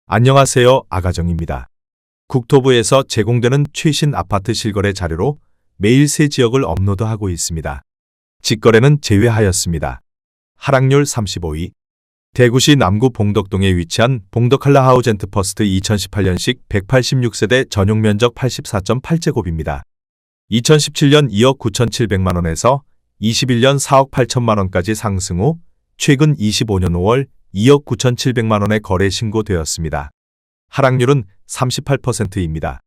안녕하세요. 아가정입니다. 국토부에서 제공되는 최신 아파트 실거래 자료로 매일 새 지역을 업로드하고 있습니다. 직거래는 제외하였습니다. 하락률 35위. 대구시 남구 봉덕동에 위치한 봉덕한라 하우젠트퍼스트 2018년식 186세대 전용 면적 84.8제곱입니다. 2017년 2억 9,700만 원에서 21년 4억 8천만 원까지 상승 후 최근 25년 5월 2억 9,700만 원에 거래 신고되었습니다. 하락률은 38%입니다.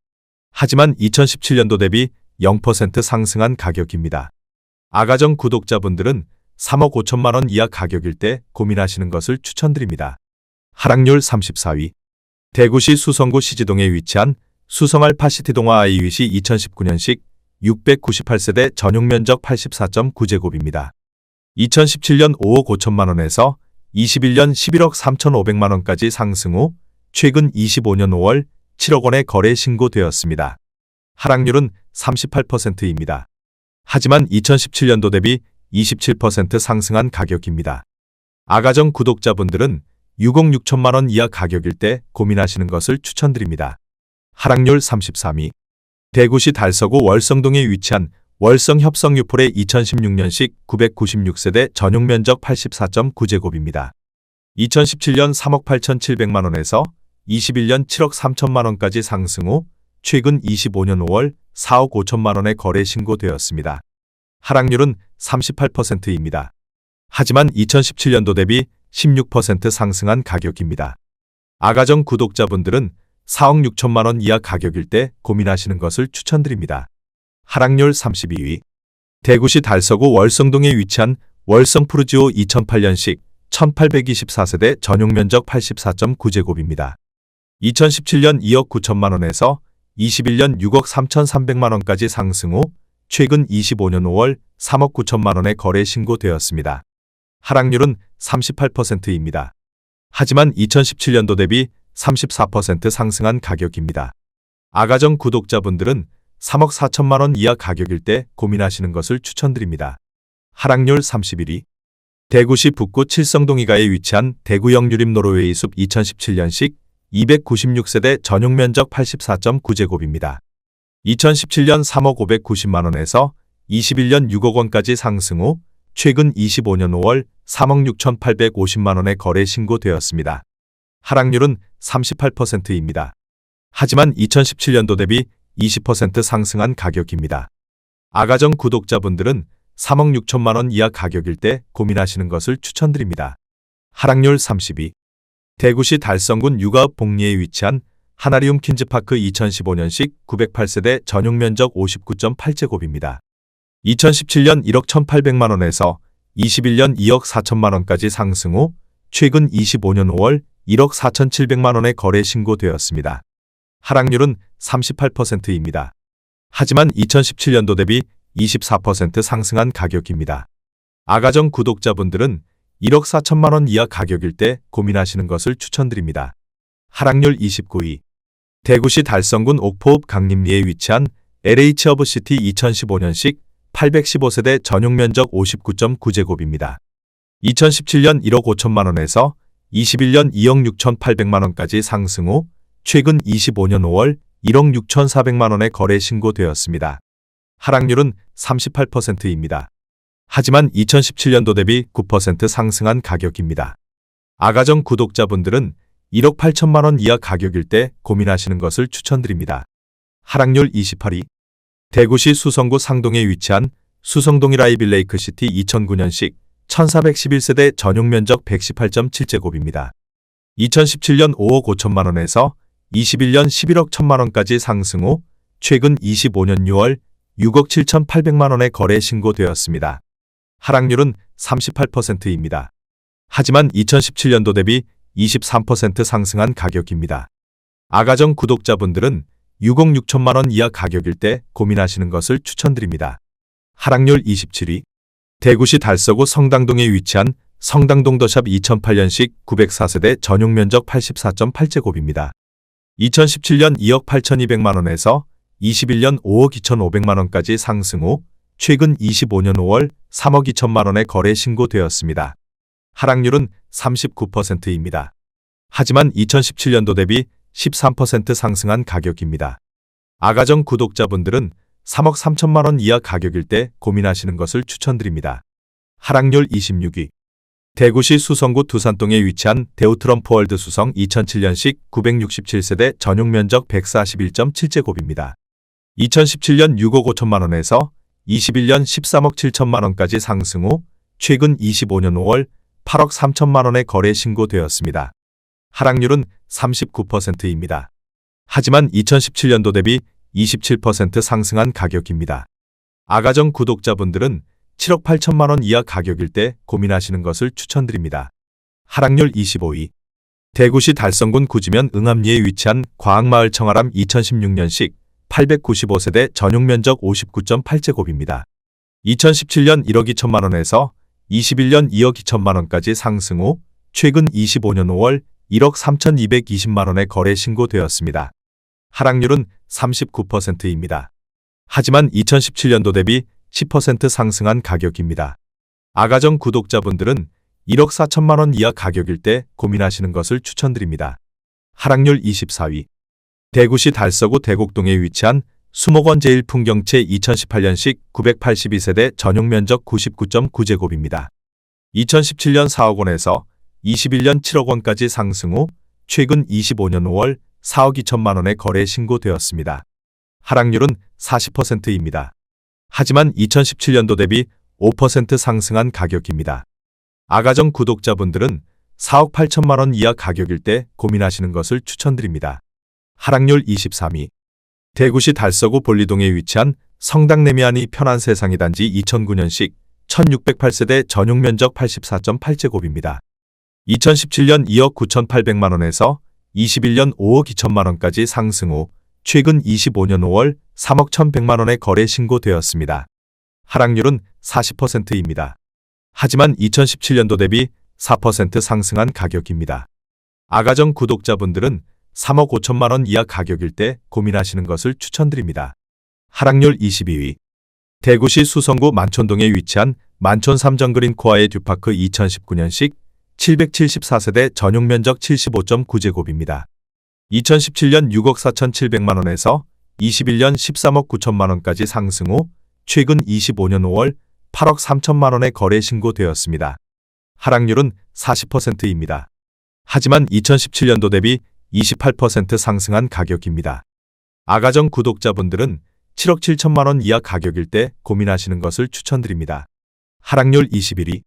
하지만 2017년도 대비 0% 상승한 가격입니다. 아가정 구독자분들은 3억 5천만 원 이하 가격일 때 고민하시는 것을 추천드립니다. 하락률 34위. 대구시 수성구 시지동에 위치한 수성알 파시티동화 아이위시 2019년식 698세대 전용 면적 84.9제곱입니다. 2017년 5억 5천만 원에서 21년 11억 3,500만 원까지 상승 후 최근 25년 5월 7억 원에 거래 신고되었습니다. 하락률은 38%입니다. 하지만 2017년도 대비 27% 상승한 가격입니다. 아가정 구독자분들은 6억 6천만 원 이하 가격일 때 고민하시는 것을 추천드립니다. 하락률 33위. 대구시 달서구 월성동에 위치한 월성 협성유폴의 2016년식 996세대 전용 면적 84.9제곱입니다. 2017년 3억 8,700만 원에서 21년 7억 3천만 원까지 상승 후 최근 25년 5월 4억 5천만 원에 거래 신고되었습니다. 하락률은 38%입니다. 하지만 2017년도 대비 16% 상승한 가격입니다. 아가정 구독자분들은 4억 6천만 원 이하 가격일 때 고민하시는 것을 추천드립니다. 하락률 32위. 대구시 달서구 월성동에 위치한 월성 푸르지오 2008년식 1824세대 전용 면적 84.9제곱입니다. 2017년 2억 9천만 원에서 21년 6억 3,300만 원까지 상승 후 최근 25년 5월 3억 9천만 원에 거래 신고되었습니다. 하락률은 38%입니다. 하지만 2017년도 대비 34% 상승한 가격입니다. 아가정 구독자분들은 3억 4천만 원 이하 가격일 때 고민하시는 것을 추천드립니다. 하락률 31위. 대구시 북구 칠성동이가에 위치한 대구역 유림 노르웨이 숲 2017년식 296세대 전용 면적 84.9제곱입니다. 2017년 3억 590만 원에서 21년 6억 원까지 상승 후 최근 25년 5월 3억 6,850만 원에 거래 신고되었습니다. 하락률은 38%입니다. 하지만 2017년도 대비 20% 상승한 가격입니다. 아가정 구독자분들은 3억 6천만 원 이하 가격일 때 고민하시는 것을 추천드립니다. 하락률 32. 대구시 달성군 육아읍 복리에 위치한 하나리움 킨즈파크 2015년식 908세대 전용 면적 59.8제곱입니다. 2017년 1억 1,800만 원에서 21년 2억 4천만 원까지 상승 후 최근 25년 5월 1억 4,700만 원에 거래 신고되었습니다. 하락률은 38%입니다. 하지만 2017년도 대비 24% 상승한 가격입니다. 아가정 구독자분들은 1억 4천만 원 이하 가격일 때 고민하시는 것을 추천드립니다. 하락률 29위. 대구시 달성군 옥포읍 강림리에 위치한 LH허브시티 2015년식 815세대 전용 면적 59.9제곱입니다. 2017년 1억 5천만 원에서 21년 2억 6,800만 원까지 상승 후 최근 25년 5월 1억 6,400만 원에 거래 신고되었습니다. 하락률은 38%입니다. 하지만 2017년도 대비 9% 상승한 가격입니다. 아가정 구독자분들은 1억 8천만 원 이하 가격일 때 고민하시는 것을 추천드립니다. 하락률 28위. 대구시 수성구 상동에 위치한 수성동 라이빌레이크시티 2009년식 1411세대 전용 면적 118.7제곱입니다. 2017년 5억 5천만 원에서 21년 11억 1천만 원까지 상승 후 최근 25년 6월 6억 7,800만 원에 거래 신고되었습니다. 하락률은 38%입니다. 하지만 2017년도 대비 23% 상승한 가격입니다. 아가정 구독자분들은 6억 6천만 원 이하 가격일 때 고민하시는 것을 추천드립니다. 하락률 27위. 대구시 달서구 성당동에 위치한 성당동 더샵 2008년식 904세대 전용 면적 84.8제곱입니다. 2017년 2억 8,200만 원에서 21년 5억 2,500만 원까지 상승 후 최근 25년 5월 3억 2천만 원에 거래 신고되었습니다. 하락률은 39%입니다. 하지만 2017년도 대비 13% 상승한 가격입니다. 아가정 구독자분들은 3억 3천만 원 이하 가격일 때 고민하시는 것을 추천드립니다. 하락률 26위. 대구시 수성구 두산동에 위치한 대우트럼프월드 수성 2007년식 967세대 전용 면적 141.7제곱입니다. 2017년 6억 5천만 원에서 21년 13억 7천만 원까지 상승 후 최근 25년 5월 8억 3천만 원에 거래 신고되었습니다. 하락률은 39%입니다. 하지만 2017년도 대비 27% 상승한 가격입니다. 아가정 구독자분들은 7억 8천만 원 이하 가격일 때 고민하시는 것을 추천드립니다. 하락률 25위. 대구시 달성군 구지면 응암리에 위치한 과학마을 청아람 2016년식 895세대 전용 면적 59.8제곱입니다. 2017년 1억 2천만 원에서 21년 2억 2천만 원까지 상승 후 최근 25년 5월 1억 3,220만 원에 거래 신고되었습니다. 하락률은 39%입니다. 하지만 2017년도 대비 10% 상승한 가격입니다. 아가정 구독자분들은 1억 4천만 원 이하 가격일 때 고민하시는 것을 추천드립니다. 하락률 24위. 대구시 달서구 대곡동에 위치한 수목원 제1풍경채 2018년식 982세대 전용 면적 99.9제곱입니다. 2017년 4억 원에서 21년 7억 원까지 상승 후 최근 25년 5월 4억 2천만 원에 거래 신고되었습니다. 하락률은 40%입니다. 하지만 2017년도 대비 5% 상승한 가격입니다. 아가정 구독자분들은 4억 8천만 원 이하 가격일 때 고민하시는 것을 추천드립니다. 하락률 23위. 대구시 달서구 볼리동에 위치한 성당내미안이 편한 세상이 단지 2009년식 1608세대 전용 면적 84.8제곱입니다. 2017년 2억 9,800만 원에서 21년 5억 2천만 원까지 상승 후 최근 25년 5월 3억 1,100만 원에 거래 신고되었습니다. 하락률은 40%입니다. 하지만 2017년도 대비 4% 상승한 가격입니다. 아가정 구독자분들은 3억 5천만 원 이하 가격일 때 고민하시는 것을 추천드립니다. 하락률 22위. 대구시 수성구 만촌동에 위치한 만촌 삼정그린 코아의 듀파크 2019년식 774세대 전용 면적 75.9제곱입니다. 2017년 6억 4,700만 원에서 21년 13억 9천만 원까지 상승 후 최근 25년 5월 8억 3천만 원에 거래 신고되었습니다. 하락률은 40%입니다. 하지만 2017년도 대비 28% 상승한 가격입니다. 아가정 구독자분들은 7억 7천만 원 이하 가격일 때 고민하시는 것을 추천드립니다. 하락률 21위.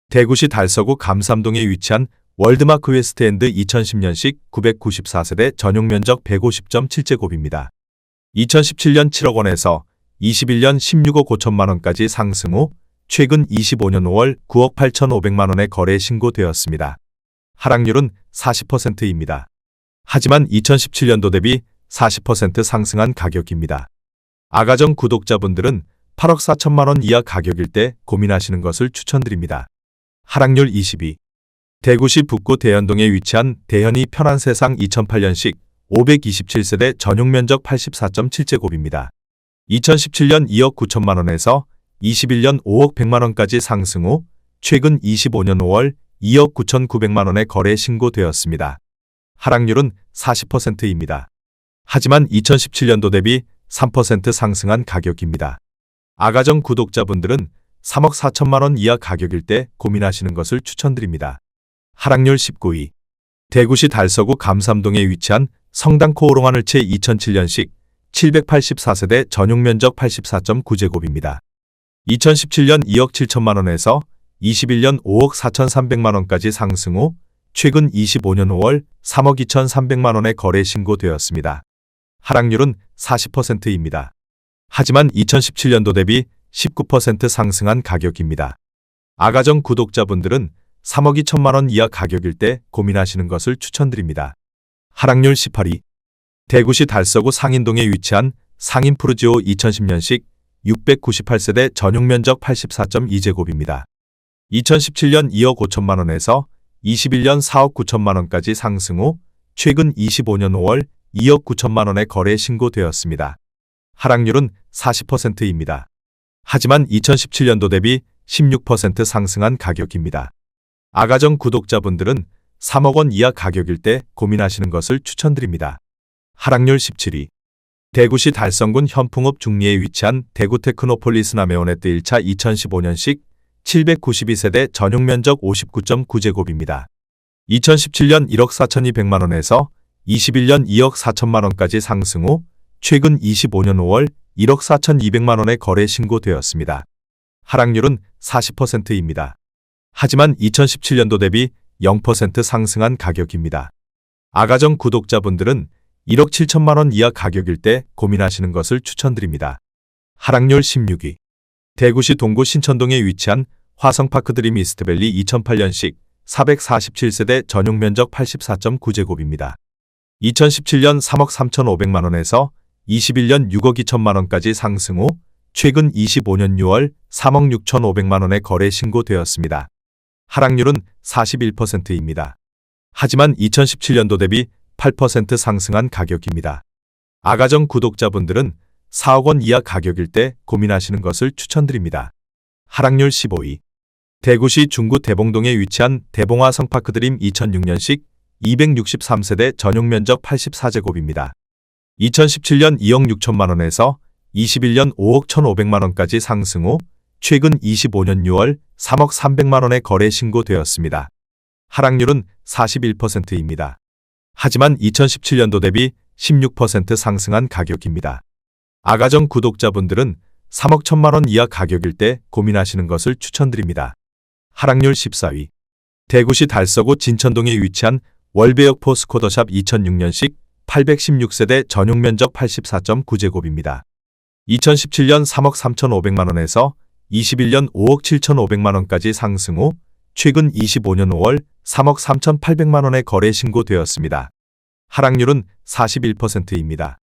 대구시 달서구 감삼동에 위치한 월드마크 웨스트엔드 2010년식 994세대 전용 면적 150.7제곱입니다. 2017년 7억 원에서 21년 16억 5천만 원까지 상승 후 최근 25년 5월 9억 8,500만 원에 거래 신고되었습니다. 하락률은 40%입니다. 하지만 2017년도 대비 40% 상승한 가격입니다. 아가정 구독자분들은 8억 4천만 원 이하 가격일 때 고민하시는 것을 추천드립니다. 하락률 22. 대구시 북구 대현동에 위치한 대현이 편한 세상 2008년식 527세대 전용 면적 84.7제곱입니다. 2017년 2억 9천만 원에서 21년 5억 100만 원까지 상승 후 최근 25년 5월 2억 9,900만 원에 거래 신고되었습니다. 하락률은 40%입니다. 하지만 2017년도 대비 3% 상승한 가격입니다. 아가정 구독자분들은 3억 4천만 원 이하 가격일 때 고민하시는 것을 추천드립니다. 하락률 19위. 대구시 달서구 감삼동에 위치한 성당 코오롱하늘채 2007년식 784세대 전용 면적 84.9제곱입니다. 2017년 2억 7천만 원에서 21년 5억 4,300만 원까지 상승 후 최근 25년 5월 3억 2,300만 원에 거래 신고되었습니다. 하락률은 40%입니다. 하지만 2017년도 대비 19% 상승한 가격입니다. 아가정 구독자분들은 3억 2천만 원 이하 가격일 때 고민하시는 것을 추천드립니다. 하락률 18위. 대구시 달서구 상인동에 위치한 상인푸르지오 2010년식 698세대 전용 면적 84.2제곱입니다. 2017년 2억 5천만 원에서 21년 4억 9천만 원까지 상승 후 최근 25년 5월 2억 9천만 원에 거래 신고되었습니다. 하락률은 40%입니다. 하지만 2017년도 대비 16% 상승한 가격입니다. 아가정 구독자분들은 3억 원 이하 가격일 때 고민하시는 것을 추천드립니다. 하락률 17위. 대구시 달성군 현풍읍 중리에 위치한 대구 테크노폴리스 남해원에트 1차 2015년식 792세대 전용 면적 59.9제곱입니다. 2017년 1억 4,200만원에서 21년 2억 4천만원까지 상승 후 최근 25년 5월 1억 4,200만원에 거래 신고되었습니다. 하락률은 40%입니다. 하지만 2017년도 대비 0% 상승한 가격입니다. 아가정 구독자분들은 1억 7천만원 이하 가격일 때 고민하시는 것을 추천드립니다. 하락률 16위. 대구시 동구 신천동에 위치한 화성파크 드림 이스트밸리 2008년식 447세대 전용 면적 84.9제곱입니다. 2017년 3억 3,500만원에서 21년 6억 2천만원까지 상승 후 최근 25년 6월 3억 6,500만원에 거래 신고되었습니다. 하락률은 41%입니다. 하지만 2017년도 대비 8% 상승한 가격입니다. 아가정 구독자분들은 4억 원 이하 가격일 때 고민하시는 것을 추천드립니다. 하락률 15위. 대구시 중구 대봉동에 위치한 대봉화 성파크드림 2006년식 263세대 전용 면적 84제곱입니다. 2017년 2억 6천만원에서 21년 5억 1,500만원까지 상승 후 최근 25년 6월 3억 300만원에 거래 신고되었습니다. 하락률은 41%입니다. 하지만 2017년도 대비 16% 상승한 가격입니다. 아가정 구독자분들은 3억 1천만원 이하 가격일 때 고민하시는 것을 추천드립니다. 하락률 14위. 대구시 달서구 진천동에 위치한 월배역 포스코더샵 2006년식 816세대 전용 면적 84.9제곱입니다. 2017년 3억 3,500만원에서 21년 5억 7,500만원까지 상승 후 최근 25년 5월 3억 3,800만원에 거래 신고되었습니다. 하락률은 41%입니다.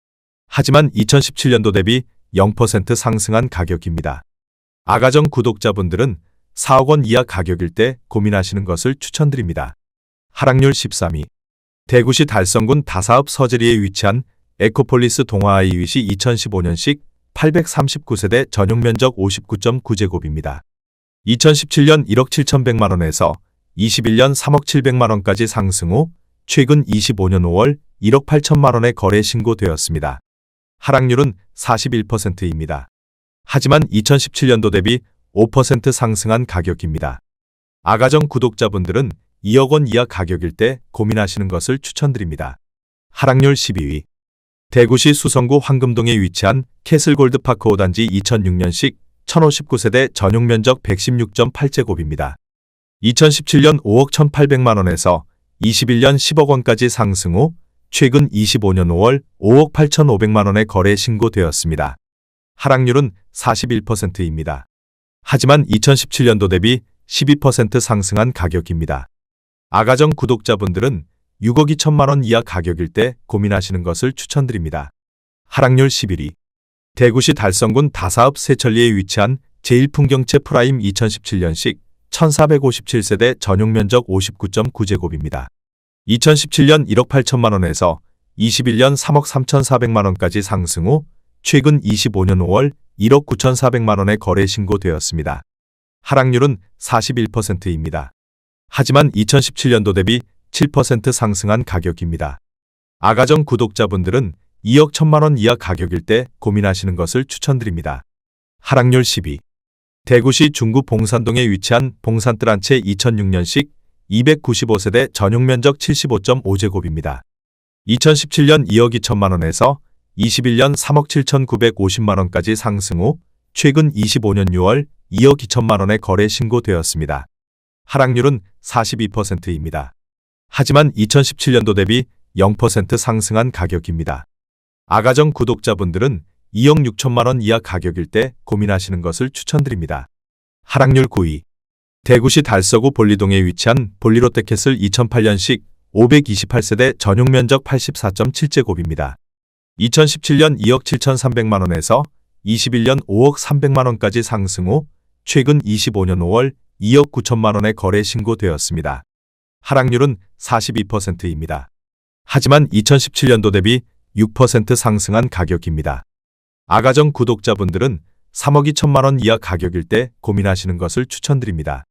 하지만 2017년도 대비 0% 상승한 가격입니다. 아가정 구독자분들은 4억 원 이하 가격일 때 고민하시는 것을 추천드립니다. 하락률 13위. 대구시 달성군 다사읍 서재리에 위치한 에코폴리스 동화아이윗이 2015년식 839세대 전용 면적 59.9제곱입니다. 2017년 1억 7,100만원에서 21년 3억 700만원까지 상승 후 최근 25년 5월 1억 8천만원에 거래 신고되었습니다. 하락률은 41%입니다. 하지만 2017년도 대비 5% 상승한 가격입니다. 아가정 구독자분들은 2억 원 이하 가격일 때 고민하시는 것을 추천드립니다. 하락률 12위. 대구시 수성구 황금동에 위치한 캐슬골드파크 5단지 2006년식 1059세대 전용 면적 116.8제곱입니다. 2017년 5억 1,800만원에서 21년 10억 원까지 상승 후 최근 25년 5월 5억 8,500만원에 거래 신고되었습니다. 하락률은 41%입니다. 하지만 2017년도 대비 12% 상승한 가격입니다. 아가정 구독자분들은 6억 2천만원 이하 가격일 때 고민하시는 것을 추천드립니다. 하락률 11위. 대구시 달성군 다사읍 세천리에 위치한 제1풍경채 프라임 2017년식 1457세대 전용 면적 59.9제곱입니다. 2017년 1억 8천만원에서 21년 3억 3,400만원까지 상승 후 최근 25년 5월 1억 9,400만원에 거래 신고되었습니다. 하락률은 41%입니다. 하지만 2017년도 대비 7% 상승한 가격입니다. 아가정 구독자분들은 2억 1천만원 이하 가격일 때 고민하시는 것을 추천드립니다. 하락률 10위. 대구시 중구 봉산동에 위치한 봉산뜰한채 2006년식 295세대 전용 면적 75.5제곱입니다. 2017년 2억 2천만원에서 21년 3억 7,950만원까지 상승 후 최근 25년 6월 2억 2천만원에 거래 신고되었습니다. 하락률은 42%입니다. 하지만 2017년도 대비 0% 상승한 가격입니다. 아가정 구독자분들은 2억 6천만원 이하 가격일 때 고민하시는 것을 추천드립니다. 하락률 9위. 대구시 달서구 볼리동에 위치한 볼리롯데캐슬 2008년식 528세대 전용 면적 84.7제곱입니다. 2017년 2억 7,300만원에서 21년 5억 300만원까지 상승 후 최근 25년 5월 2억 9천만원에 거래 신고되었습니다. 하락률은 42%입니다. 하지만 2017년도 대비 6% 상승한 가격입니다. 아가정 구독자분들은 3억 2천만원 이하 가격일 때 고민하시는 것을 추천드립니다.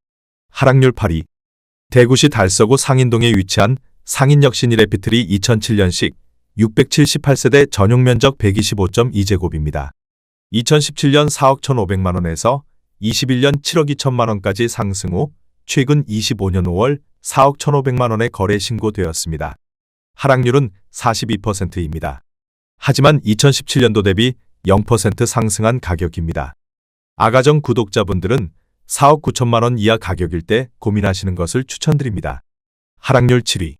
하락률 8위. 대구시 달서구 상인동에 위치한 상인역신일 에피트리 2007년식 678세대 전용 면적 125.2제곱입니다. 2017년 4억 1,500만 원에서 21년 7억 2천만 원까지 상승 후 최근 25년 5월 4억 1,500만 원에 거래 신고되었습니다. 하락률은 42%입니다. 하지만 2017년도 대비 0% 상승한 가격입니다. 아가정 구독자분들은 4억 9천만 원 이하 가격일 때 고민하시는 것을 추천드립니다. 하락률 7위.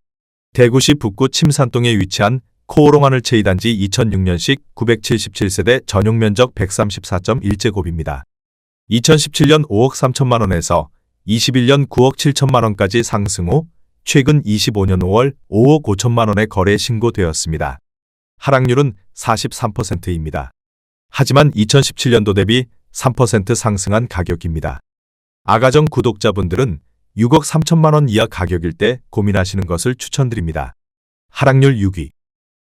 대구시 북구 침산동에 위치한 코오롱 하늘채 2단지 2006년식 977세대 전용 면적 134.1제곱입니다. 2017년 5억 3천만 원에서 21년 9억 7천만 원까지 상승 후 최근 25년 5월 5억 5천만 원에 거래 신고되었습니다. 하락률은 43%입니다. 하지만 2017년도 대비 3% 상승한 가격입니다. 아가정 구독자분들은 6억 3천만 원 이하 가격일 때 고민하시는 것을 추천드립니다. 하락률 6위.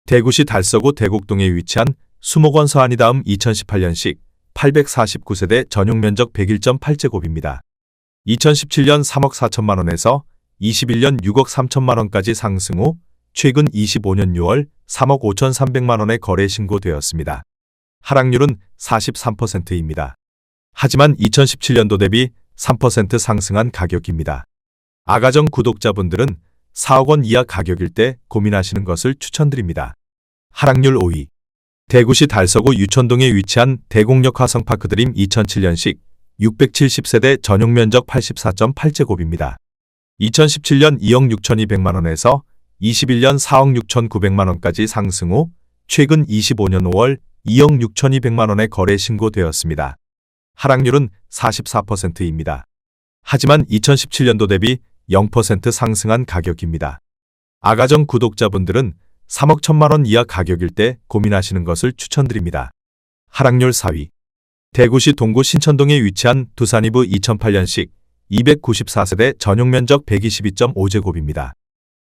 대구시 달서구 대곡동에 위치한 수목원 서안이다음 2018년식 849세대 전용 면적 101.8제곱입니다. 2017년 3억 4천만 원에서 21년 6억 3천만 원까지 상승 후 최근 25년 6월 3억 5천3백만 원에 거래 신고되었습니다. 하락률은 43%입니다. 하지만 2017년도 대비 3% 상승한 가격입니다. 아가정 구독자분들은 4억 원 이하 가격일 때 고민하시는 것을 추천드립니다. 하락률 5위. 대구시 달서구 유천동에 위치한 대곡역 화성파크드림 2007년식 670세대 전용 면적 84.8제곱입니다. 2017년 2억 6,200만 원에서 21년 4억 6,900만 원까지 상승 후 최근 25년 5월 2억 6,200만 원에 거래 신고되었습니다. 하락률은 44%입니다. 하지만 2017년도 대비 0% 상승한 가격입니다. 아가정 구독자분들은 3억 1천만 원 이하 가격일 때 고민하시는 것을 추천드립니다. 하락률 4위. 대구시 동구 신천동에 위치한 두산이브 2008년식 294세대 전용 면적 122.5제곱입니다.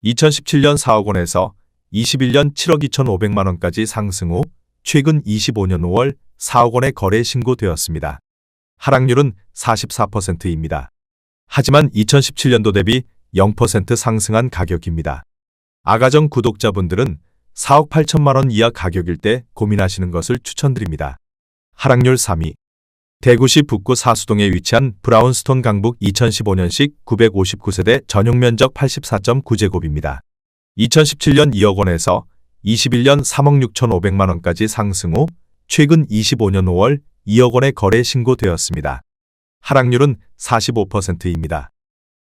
2017년 4억 원에서 21년 7억 2,500만 원까지 상승 후 최근 25년 5월 4억 원에 거래 신고되었습니다. 하락률은 44%입니다. 하지만 2017년도 대비 0% 상승한 가격입니다. 아가정 구독자분들은 4억 8천만 원 이하 가격일 때 고민하시는 것을 추천드립니다. 하락률 3위. 대구시 북구 사수동에 위치한 브라운스톤 강북 2015년식 959세대 전용 면적 84.9제곱입니다. 2017년 2억 원에서 21년 3억 6천5백만 원까지 상승 후 최근 25년 5월 2억 원에 거래 신고되었습니다. 하락률은 45%입니다.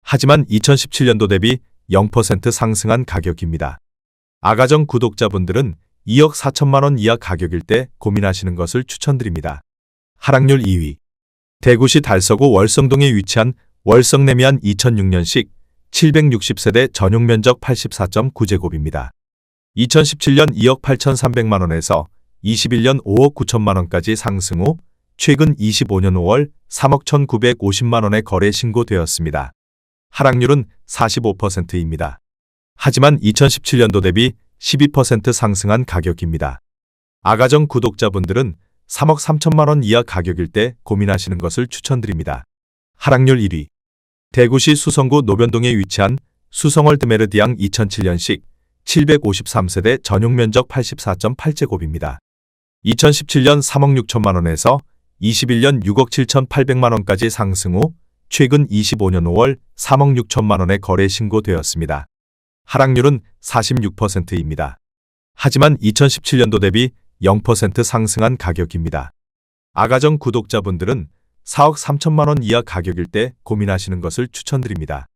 하지만 2017년도 대비 0% 상승한 가격입니다. 아가정 구독자분들은 2억 4천만 원 이하 가격일 때 고민하시는 것을 추천드립니다. 하락률 2위. 대구시 달서구 월성동에 위치한 월성레미안 2006년식 760세대 전용 면적 84.9제곱입니다. 2017년 2억 8천3백만 원에서 21년 5억 9천만 원까지 상승 후 최근 25년 5월 3억 1,950만 원에 거래 신고되었습니다. 하락률은 45%입니다. 하지만 2017년도 대비 12% 상승한 가격입니다. 아가정 구독자분들은 3억 3천만 원 이하 가격일 때 고민하시는 것을 추천드립니다. 하락률 1위. 대구시 수성구 노변동에 위치한 수성월드 메르디앙 2007년식 753세대 전용 면적 84.8제곱입니다. 2017년 3억 6천만 원에서 21년 6억 7천8백만 원까지 상승 후 최근 25년 5월 3억 6천만 원에 거래 신고되었습니다. 하락률은 46%입니다. 하지만 2017년도 대비 0% 상승한 가격입니다. 아가정 구독자분들은 4억 3천만 원 이하 가격일 때 고민하시는 것을 추천드립니다.